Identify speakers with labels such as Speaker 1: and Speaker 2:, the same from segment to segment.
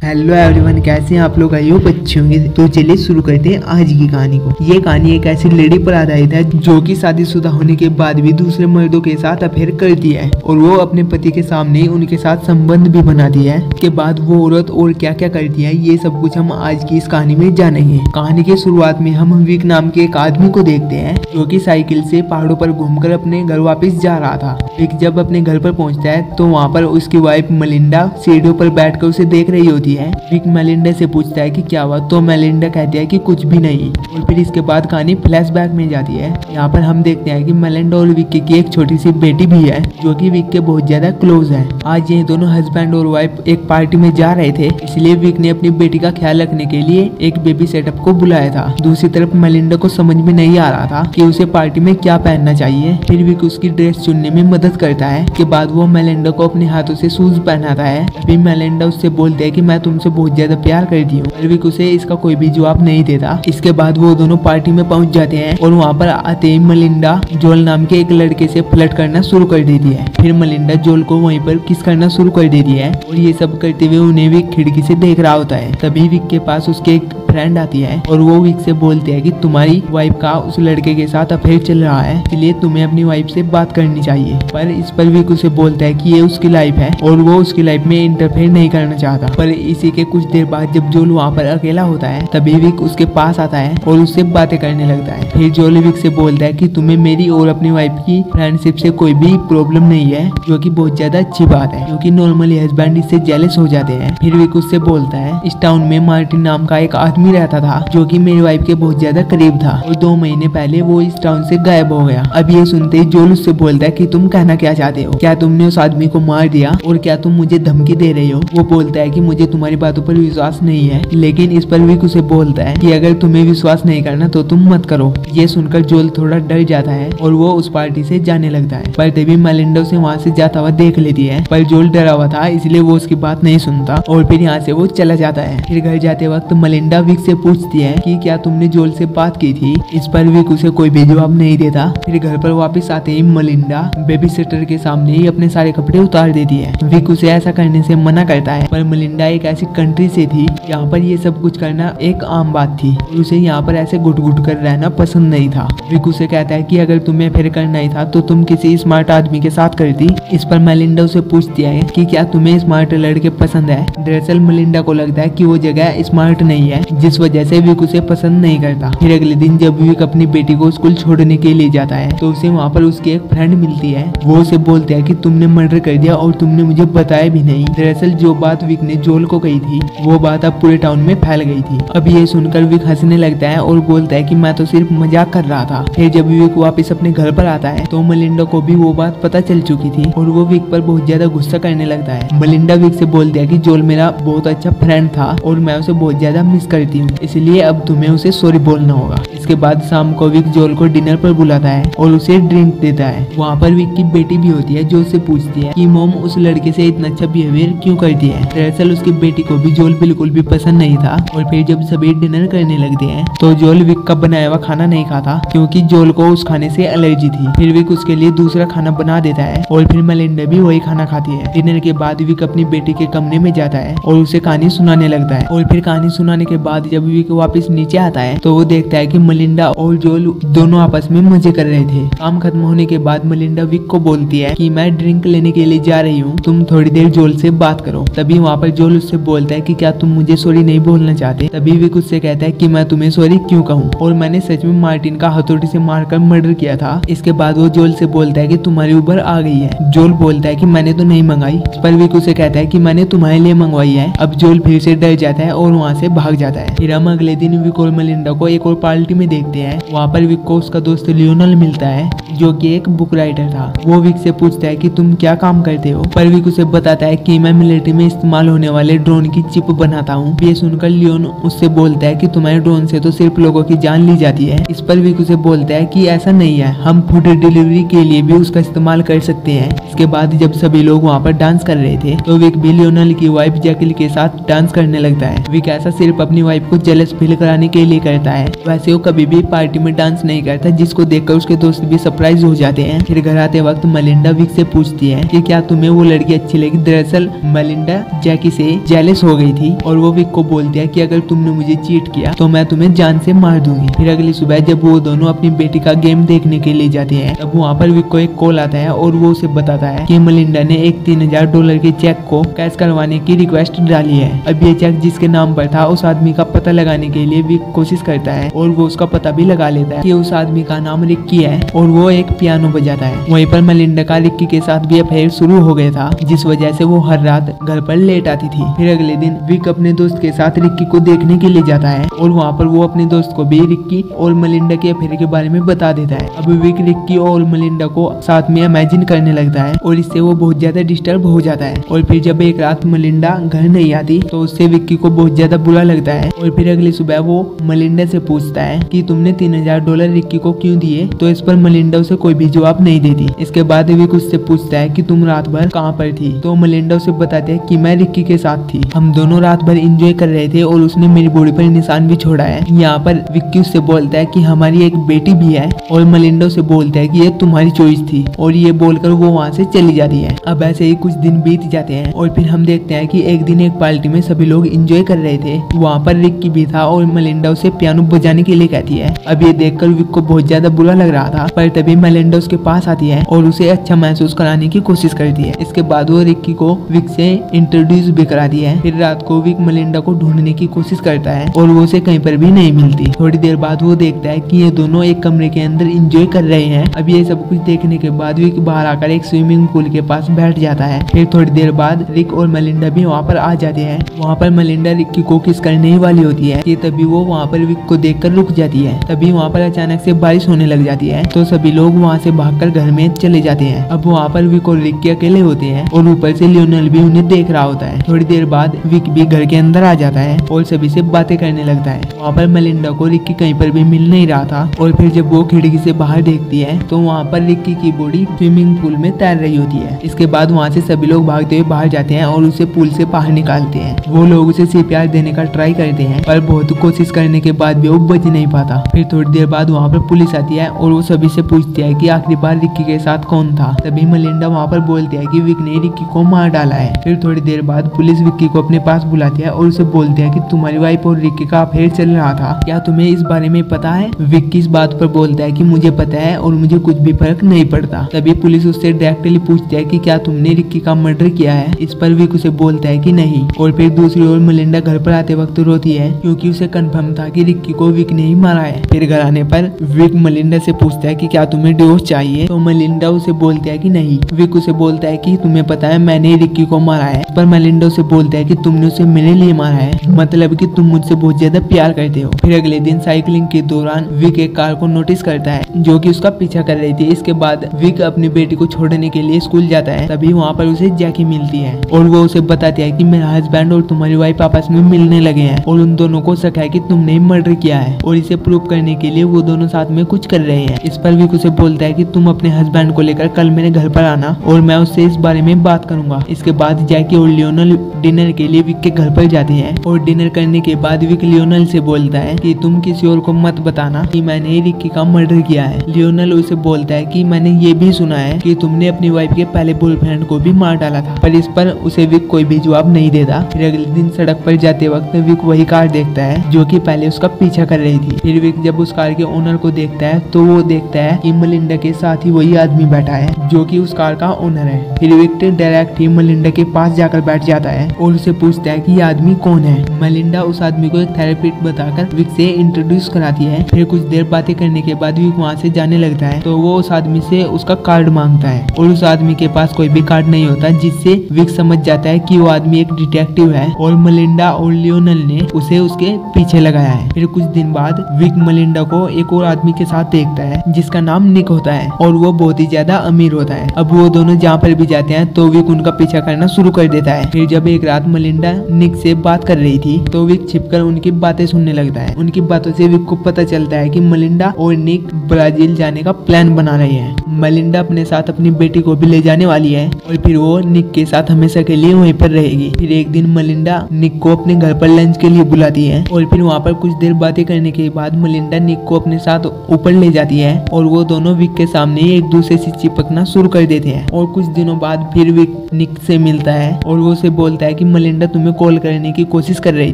Speaker 1: Hello everyone, कैसे हैं आप लोग? आई होप अच्छे होंगे। तो चलिए शुरू करते हैं आज की कहानी को। ये कहानी एक ऐसी लेडी पर आधारित है जो कि शादीशुदा होने के बाद भी दूसरे मर्दों के साथ अफेयर करती है और वो अपने पति के सामने उनके साथ संबंध भी बनाती है। के बाद वो औरत और क्या क्या करती है, ये सब कुछ हम आज की इस कहानी में जानेंगे। कहानी के शुरुआत में हम विक नाम के एक आदमी को देखते हैं जो कि साइकिल से पहाड़ों पर घूमकर अपने घर वापस जा रहा था। विक जब अपने घर पर पहुंचता है तो वहाँ पर उसकी वाइफ मेलिंडा सीढ़ियों पर बैठकर उसे देख रही होती है। विक मेलिंडा से पूछता है कि क्या हुआ, तो मेलिंडा कहती है कि कुछ भी नहीं। और फिर इसके बाद कहानी फ्लैशबैक में जाती है। यहाँ पर हम देखते हैं कि मेलिंडा और विक की एक छोटी सी बेटी भी है जो कि विक के बहुत ज्यादा क्लोज है। आज ये दोनों हस्बैंड और वाइफ एक पार्टी में जा रहे थे, इसलिए विक ने अपनी बेटी का ख्याल रखने के लिए एक बेबी सेटअप को बुलाया था। दूसरी तरफ मेलिंडा को समझ में नहीं आ रहा था कि उसे पार्टी में क्या पहनना चाहिए। फिर विक उसकी ड्रेस चुनने में मदद करता है। के बाद वो मेलिंडा को अपने हाथों से शूज पहनाता है। अभी मेलिंडा उससे बोलते है कि मैं तुमसे बहुत ज्यादा प्यार करती हूँ। विक उसे इसका कोई भी जवाब नहीं देता। इसके बाद वो दोनों पार्टी में पहुंच जाते हैं और वहाँ पर आते ही मेलिंडा जोल नाम के एक लड़के से फ्लर्ट करना शुरू कर देती है। फिर मेलिंडा जोल को वहीं पर किस करना शुरू कर देती है और ये सब करते हुए उन्हें विक खिड़की से देख रहा होता है। तभी विक के पास उसके एक फ्रेंड आती है और वो विक से बोलते हैं कि तुम्हारी वाइफ का उस लड़के के साथ अफेयर चल रहा है, इसलिए तुम्हें अपनी वाइफ से बात करनी चाहिए। पर इस पर विक उसे बोलता है कि ये उसकी लाइफ है और वो उसकी लाइफ में इंटरफेयर नहीं करना चाहता। पर इसी के कुछ देर बाद जब जोल वहाँ पर अकेला होता है तभी विक उसके पास आता है और उससे बातें करने लगता है। फिर जोल विक से बोलता है कि तुम्हें मेरी और अपनी वाइफ की फ्रेंडशिप से कोई भी प्रॉब्लम नहीं है, जो कि बहुत ज्यादा अच्छी बात है क्योंकि नॉर्मली हस्बैंड इससे जेलस हो जाते हैं। फिर विक उससे बोलता है इस टाउन में मार्टिन नाम का एक आदमी रहता था जो कि मेरी वाइफ के बहुत ज्यादा करीब था और 2 महीने पहले वो इस टाउन से गायब हो गया। अब ये सुनते ही जोल उससे बोलता है कि तुम कहना क्या चाहते हो, क्या तुमने उस आदमी को मार दिया और क्या तुम मुझे धमकी दे रही हो? वो बोलता है कि मुझे तुम्हारी बातों पर विश्वास नहीं है, लेकिन इस पर विक उसे बोलता है कि अगर तुम्हें विश्वास नहीं करना तो तुम मत करो। ये सुनकर जोल थोड़ा डर जाता है और वो उस पार्टी से जाने लगता है। पर तभी मेलिंडा उसे वहाँ से जाता हुआ देख लेती है, पर जोल डरा हुआ था इसलिए वो उसकी बात नहीं सुनता और फिर यहाँ से वो चला जाता है। फिर घर जाते वक्त मेलिंडा विक से पूछती है कि क्या तुमने जोल से बात की थी? इस पर विक उसे कोई भी जवाब नहीं देता। फिर घर पर वापस आते ही मेलिंडा बेबी सिटर के सामने ही अपने सारे कपड़े उतार देती है। विक उसे ऐसा करने से मना करता है, पर मेलिंडा एक ऐसी कंट्री से थी यहाँ पर ये सब कुछ करना एक आम बात थी और उसे यहाँ पर ऐसे घुट घुट कर रहना पसंद नहीं था। विक उसे कहता है कि अगर तुम्हें फिर करना ही था तो तुम किसी स्मार्ट आदमी के साथ करती। इस पर मेलिंडा उसे पूछती है कि क्या तुम्हें स्मार्ट लड़के पसंद है। दरअसल मेलिंडा को लगता है कि वो जगह स्मार्ट नहीं है, जिस वजह से विक उसे पसंद नहीं करता। फिर अगले दिन जब विक अपनी बेटी को स्कूल छोड़ने के लिए जाता है तो उसे वहाँ पर उसकी एक फ्रेंड मिलती है। वो उसे बोलते है कि तुमने मर्डर कर दिया और तुमने मुझे बताया भी नहीं। दरअसल जो बात विक ने जोल को कही थी वो बात अब पूरे टाउन में फैल गई थी। अब ये सुनकर विक हंसने लगता है और बोलता है कि मैं तो सिर्फ मजाक कर रहा था। फिर जब विक वापस अपने घर पर आता है तो मेलिंडा को भी वो बात पता चल चुकी थी और वो विक पर बहुत ज्यादा गुस्सा करने लगता है। मेलिंडा विक से बोलती है कि जोल मेरा बहुत अच्छा फ्रेंड था और मैं उसे बहुत ज्यादा मिस करती हूँ, इसलिए अब तुम्हें उसे सॉरी बोलना होगा। इसके बाद शाम को विक जोल को डिनर पर बुलाता है और उसे ड्रिंक देता है। वहाँ पर विक की बेटी भी होती है जो उससे पूछती है कि मॉम उस लड़के से इतना अच्छा बिहेवियर क्यों करती है। दरअसल उसकी बेटी को भी जोल बिल्कुल भी पसंद नहीं था और फिर जब सभी डिनर करने लगते हैं तो जोल विक का बनाया हुआ खाना नहीं खाता क्योंकि जोल को उस खाने से एलर्जी थी। फिर विक उसके लिए दूसरा खाना बना देता है और फिर मेलिंडा भी वही खाना खाती है। डिनर के बाद विक अपनी बेटी के कमरे में जाता है और उसे कहानी सुनाने लगता है और फिर कहानी सुनाने के बाद जब विक वापस नीचे आता है तो वो देखता है कि मेलिंडा और जोल दोनों आपस में मजे कर रहे थे। काम खत्म होने के बाद मेलिंडा विक को बोलती है कि मैं ड्रिंक लेने के लिए जा रही हूँ, तुम थोड़ी देर जोल से बात करो। तभी वहाँ पर जोल उससे बोलता है कि क्या तुम मुझे सॉरी नहीं बोलना चाहते। तभी विक उससे कहता है कि मैं तुम्हें सॉरी क्यों कहूँ और मैंने सच में मार्टिन का हथौड़ी से मारकर मर्डर किया था। इसके बाद वो जोल से बोलता है कि तुम्हारी उबर आ गई है। जोल बोलता है कि मैंने तो नहीं मंगाई। इस पर विक उसे कहता है कि मैंने तुम्हारे लिए मंगवाई है। अब जोल फिर से डर जाता है और वहाँ से भाग जाता है। फिर हम अगले दिन विक और मेलिंडा को एक और पार्टी में देखते हैं। वहाँ पर विक को उसका दोस्त लियोनल मिलता है जो कि एक बुक राइटर था। वो विक से पूछता है कि तुम क्या काम करते हो, पर विक उसे बताता है कि मैं मिलिट्री में इस्तेमाल होने वाले ड्रोन की चिप बनाता हूँ। ये सुनकर लियोन उससे बोलता है कि तुम्हारे ड्रोन से तो सिर्फ लोगों की जान ली जाती है। इस पर विक उसे बोलता है कि ऐसा नहीं है, हम फूड डिलीवरी के लिए भी उसका इस्तेमाल कर सकते हैं। इसके बाद जब सभी लोग वहाँ पर डांस कर रहे थे तो विक भी लियोनल की वाइफ जैकल के साथ डांस करने लगता है। विक ऐसा सिर्फ अपनी वाइफ को जेलस फील कराने के लिए करता है। वैसे वो कभी भी पार्टी में डांस नहीं करता, जिसको देखकर उसके दोस्त भी सरप्राइज सरप्राइज हो जाते हैं। फिर घर आते वक्त मलिंडा विक से पूछती है कि क्या तुम्हें वो लड़की अच्छी लगी। दरअसल मलिंडा जैकी से जेलस हो गई थी और वो विक को बोलती है कि अगर तुमने मुझे चीट किया तो मैं तुम्हें जान से मार दूंगी। फिर अगली सुबह जब वो दोनों अपनी बेटी का गेम देखने के लिए जाते हैं तब वहाँ पर विक को एक कॉल आता है और वो उसे बताता है कि मलिंडा ने एक $3000 के चेक को कैश करवाने की रिक्वेस्ट डाली है। अब ये चेक जिसके नाम पर था उस आदमी का पता लगाने के लिए विक कोशिश करता है और वो उसका पता भी लगा लेता है कि उस आदमी का नाम रिक्की है और वो एक पियानो बजाता है। वहीं पर मलिंडा का रिक्की के साथ भी अफेयर शुरू हो गया था जिस वजह से वो हर रात घर पर लेट आती थी। फिर अगले दिन विक अपने दोस्त के साथ रिक्की को देखने के लिए जाता है और वहाँ पर वो अपने दोस्त को भी रिक्की और मलिंडा के अफेयर के बारे में बता देता है। अब विक रिक्की और मलिंडा को साथ में इमेजिन करने लगता है और इससे वो बहुत ज्यादा डिस्टर्ब हो जाता है। और फिर जब एक रात मलिंडा घर नहीं आती तो उससे विक्की को बहुत ज्यादा बुरा लगता है और फिर अगली सुबह वो मलिंडा से पूछता है कि तुमने $3000 रिक्की को क्यों दिए। तो इस पर मलिंडा उसे कोई भी जवाब नहीं देती। इसके बाद विक उससे पूछता है कि तुम रात भर कहाँ पर थी। तो मलिंडा उसे बताती है कि मैं रिक्की के साथ थी, हम दोनों रात भर एंजॉय कर रहे थे और उसने मेरी बॉडी पर निशान भी छोड़ा है। यहाँ पर विक्की उससे बोलता है कि हमारी एक बेटी भी है और मलिंडा उसे बोलता है कि ये तुम्हारी चॉइस थी और ये बोलकर वो वहाँ से चली जाती है। अब ऐसे ही कुछ दिन बीत जाते हैं और फिर हम देखते हैं कि एक दिन एक पार्टी में सभी लोग एंजॉय कर रहे थे। वहाँ पर रिक्की भी था और मलिंडा उसे पियानो बजाने के लिए कहती है। अब ये देखकर विक को बहुत ज्यादा बुरा लग रहा था पर तभी मलिंडा उसके पास आती है और उसे अच्छा महसूस कराने की कोशिश करती है। इसके बाद वो रिक्की को विक से इंट्रोड्यूस भी कराती है। फिर रात को विक मलिंडा को ढूंढने की कोशिश करता है और वो उसे कहीं पर भी नहीं मिलती। थोड़ी देर बाद वो देखता है कि ये दोनों एक कमरे के अंदर एंजॉय कर रहे हैं। अब ये सब कुछ देखने के बाद विक बाहर आकर एक स्विमिंग पूल के पास बैठ जाता है। फिर थोड़ी देर बाद रिक और मलिंडा भी वहाँ पर आ जाते हैं। वहाँ पर मलिंडा रिक्की को किस करने ही वाली होती है कि तभी वो वहाँ पर विक को देखकर रुक जाती है। तभी वहाँ पर अचानक से बारिश होने लग जाती है तो सभी लोग वहाँ से भागकर घर में चले जाते हैं। अब वहाँ पर विक और रिक्की अकेले होते हैं और ऊपर से लियोनेल भी उन्हें देख रहा होता है। थोड़ी देर बाद विक भी घर के अंदर आ जाता है और सभी से बातें करने लगता है। वहाँ पर मलिंडा को रिक्की कहीं पर भी मिल नहीं रहा था और फिर जब वो खिड़की से बाहर देखती है तो वहाँ पर रिक्की की बॉडी स्विमिंग पूल में तैर रही होती है। इसके बाद वहाँ से सभी लोग भागते हुए बाहर जाते हैं और उसे पूल से बाहर निकालते हैं। वो लोग उसे CPR देने का ट्राई करते हैं पर बहुत कोशिश करने के बाद भी वो बच नहीं पाता। फिर थोड़ी देर बाद वहाँ पर पुलिस आती है और वो सभी से पूछती है कि आखिरी बार रिक्की के साथ कौन था। तभी मलिंडा वहाँ पर बोलती है कि विक ने रिक्की को मार डाला है। फिर थोड़ी देर बाद पुलिस विक्की को अपने पास बुलाती है और उसे बोलती है कि तुम्हारी वाइफ और रिक्की का अफेयर चल रहा था, क्या तुम्हें इस बारे में पता है। विक्की इस बात पर बोलता है कि मुझे पता है और मुझे कुछ भी फर्क नहीं पड़ता। तभी पुलिस उससे डायरेक्टली पूछती है कि क्या तुमने रिक्की का मर्डर किया है। इस पर विक उसे बोलता है कि नहीं। और फिर दूसरी ओर मलिंडा घर पर आते वक्त रोती है क्योंकि उसे कंफर्म था कि रिक्की को विक ने ही मारा है। फिर घर आने पर विक मलिंडा से पूछता है कि क्या तुम्हें डिवोर्स चाहिए। तो मलिंडा उसे बोलता है कि नहीं। विक उसे बोलता है कि तुम्हें पता है मैंने रिक्की को मारा है। पर मलिंडा उसे बोलता है कि तुमने उसे मेरे लिए मारा है, मतलब कि तुम मुझसे बहुत ज्यादा प्यार करते हो। फिर अगले दिन साइकिलिंग के दौरान विक एक कार को नोटिस करता है जो कि उसका पीछा कर रही थी। इसके बाद विक अपनी बेटी को छोड़ने के लिए स्कूल जाता है। तभी वहाँ पर उसे जैकी मिलती है और वो उसे बताती है कि मेरा हस्बैंड और तुम्हारी वाइफ आपस में मिलने लगे हैं और उन दोनों को शक है कि तुमने ही मर्डर किया है और इसे प्रूव करने के लिए वो दोनों साथ में कुछ कर रहे हैं। इस पर विक उसे बोलता है कि तुम अपने हस्बैंड को लेकर कल मेरे घर पर आना और मैं उससे इस बारे में बात करूंगा। इसके बाद जैकी और लियोनेल डिनर के लिए विक के घर पर जाते हैं और डिनर करने के बाद विक लियोनेल से बोलता है कि तुम किसी और को मत बताना कि मैंने रिक्की का मर्डर किया है। लियोनेल उसे बोलता है कि मैंने ये भी सुना है कि तुमने अपनी वाइफ के पहले बॉयफ्रेंड को भी मार डाला था। पर इस पर उसे विक कोई भी जवाब नहीं देता। फिर अगले दिन सड़क पर जाते वक्त विक वही कार देखता है जो कि पहले उसका पीछा कर रही थी। फिर विक जब उस कार के ओनर को देखता है तो वो देखता है कि मलिंडा के साथ ही वही आदमी बैठा है जो कि उस कार का ओनर है। फिर विक डायरेक्ट ही मलिंडा के पास जाकर बैठ जाता है और उसे पूछता है कि ये आदमी कौन है। मलिंडा उस आदमी को एक थेरेपिस्ट बताकर विक से इंट्रोड्यूस कराती है। फिर कुछ देर बातें करने के बाद विक वहाँ से जाने लगता है तो वो उस आदमी से उसका कार्ड मांगता है और उस आदमी के पास कोई भी कार्ड नहीं होता, जिससे विक समझ जाता है कि वो आदमी एक डिटेक्टिव है और मलिंडा और लियोनेल ने उसे उसके पीछे लगाया है। फिर कुछ दिन बाद विक मलिंडा को एक और आदमी के साथ देखता है जिसका नाम निक होता है और वो बहुत ही ज्यादा अमीर होता है। अब वो दोनों जहाँ पर भी जाते हैं तो विक उनका पीछा करना शुरू कर देता है। फिर जब एक रात मलिंडा निक से बात कर रही थी तो विक छिपकर उनकी बातें सुनने लगता है। उनकी बातों से विक को पता चलता है कि मलिंडा और निक ब्राजील जाने का प्लान बना रहे हैं। मलिंडा अपने साथ अपनी बेटी को भी ले जाने वाली है और फिर वो निक के साथ हमेशा के लिए वहीं पर रहेगी। फिर एक दिन मलिंडा निक को अपने घर पर लंच के लिए बुलाती है और फिर वहाँ पर कुछ देर बातें करने के बाद मलिंडा निक को अपने साथ ऊपर ले जाती है और वो दोनों विक के सामने ही एक दूसरे से चिपकना शुरू कर देते हैं। और कुछ दिनों बाद फिर विक निक से मिलता है और वो उसे बोलता है कि मलिंडा तुम्हें कॉल करने की कोशिश कर रही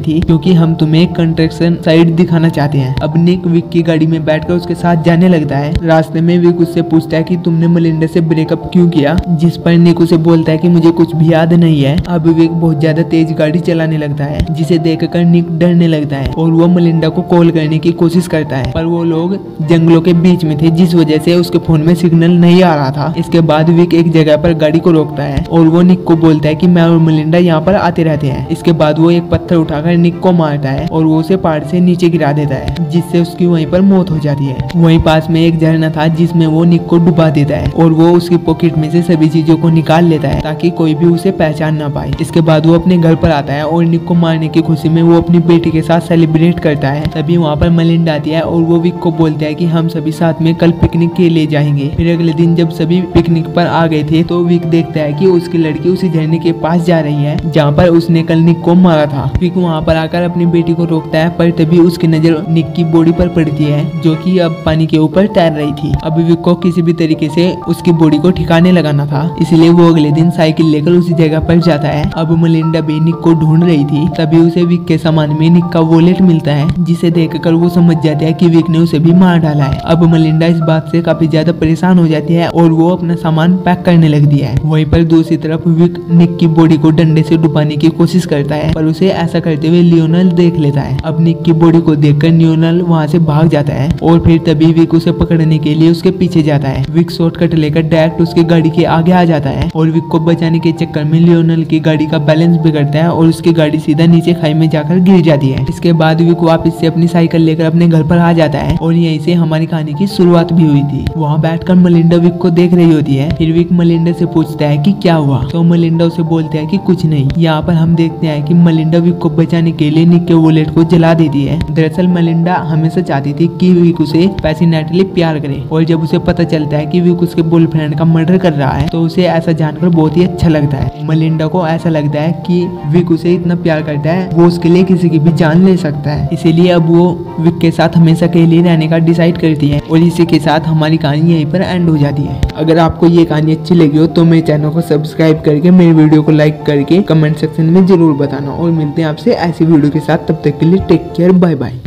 Speaker 1: थी क्योंकि हम तुम्हें कंस्ट्रक्शन साइट दिखाना चाहते हैं। अब निक विक की गाड़ी में बैठकर उसके साथ जाने लगता है। रास्ते में विक उससे पूछता है कि तुमने मलिंडा से ब्रेकअप क्यों किया, जिस पर निक उसे बोलता है कि मुझे कुछ भी याद नहीं है। अब विक बहुत ज्यादा तेज गाड़ी चलाने लगता है, जिसे देखकर निक डरने लगता है और वो मलिंडा को कॉल करने की कोशिश करता है, पर वो लोग जंगलों के बीच में थे जिस वजह से उसके फोन में सिग्नल नहीं आ रहा था। इसके बाद विक एक जगह पर गाड़ी को रोकता है और वो निक को बोलता है कि मैं और मलिंडा यहाँ पर आते रहते हैं। इसके बाद वो एक पत्थर उठाकर निक को मारता है और वो उसे पहाड़ से नीचे गिरा देता है, जिससे उसकी वहीं पर मौत हो जाती है। वहीं पास में एक झरना था जिसमें वो निक को डुबा देता है और वो उसकी पॉकेट में से सभी चीजों को निकाल लेता है ताकि कोई भी उसे पहचान ना पाए। इसके बाद वो अपने घर पर आता है और निक को मारने की खुशी में वो अपनी बेटी के साथ सेलिब्रेट करता है। तभी वहाँ पर मलिंडा आती है और वो विक को बोलता है कि हम सभी साथ में कल पिकनिक के लिए जाएंगे। फिर अगले दिन जब सभी पिकनिक पर आ गए थे तो विक देखता है कि उसकी लड़की उसी झरने के पास जा रही है जहाँ पर उसने कल निक को मारा था। विक वहाँ पर आकर अपनी बेटी को रोकता है, पर तभी उसकी नजर निक की बॉडी पर पड़ती है जो कि अब पानी के ऊपर तैर रही थी। अब विक को किसी भी तरीके से उसकी बॉडी को ठिकाने लगाना था, इसलिए वो अगले दिन साइकिल लेकर उसी जगह पर जाता है। अब मलिंडा भी निक को ढूंढ रही थी, तभी उसे विक के सामान में निक का वॉलेट मिलता है, जिसे देखकर वो समझ जाता है कि विक ने उसे भी मार डाला है। अब मलिंडा इस बात से काफी ज्यादा परेशान हो जाती है और वो अपना सामान पैक करने लगती है। वहीं पर दूसरी तरफ विक निक की बॉडी को डंडे से डुबाने की कोशिश करता है, पर उसे ऐसा करते हुए लियोनल देख लेता है। अब निक की बॉडी को देखकर लियोनल वहाँ से भाग जाता है और फिर तभी विक उसे पकड़ने के लिए उसके पीछे जाता है। विक शॉर्टकट लेकर डायरेक्ट उसकी गाड़ी के आगे आ जाता है और विक को बचाने के चक्कर में लियोनल की गाड़ी का बैलेंस बिगड़ता है और उसकी गाड़ी सीधा नीचे खाई में जाकर गिर जाती है। इसके बाद विक वापस से अपनी साइकिल लेकर अपने घर पर आ जाता है और यहीं से हमारी कहानी की शुरुआत भी हुई थी। वहाँ बैठकर मलिंडा विक को देख रही होती है। फिर विक मलिंडा से पूछता है कि क्या हुआ, तो मलिंडा उसे बोलता है कि कुछ नहीं। यहाँ पर हम देखते हैं कि मलिंडा विक को बचाने के लिए निक के वॉलेट को जला देती है। दरअसल मलिंडा हमेशा चाहती थी कि विक उसे पैशनेटली प्यार करे और जब उसे पता चलता है कि विक उसके बॉयफ्रेंड का मर्डर कर रहा है तो उसे ऐसा जानकर बहुत ही अच्छा लगता है। मलिंडा को ऐसा लगता है कि विक उसे इतना प्यार करता है वो उसके लिए किसी की भी जान ले सकता है, इसीलिए अब वो विक के साथ हमेशा के लिए रहने का डिसाइड करती है। और इसी के साथ हमारी कहानी यहीं पर एंड हो जाती है। अगर आपको ये कहानी अच्छी लगी हो तो मेरे चैनल को सब्सक्राइब करके मेरे वीडियो को लाइक करके कमेंट सेक्शन में जरूर बताना और मिलते हैं आपसे ऐसी वीडियो के साथ। तब तक के लिए टेक केयर, बाय बाय।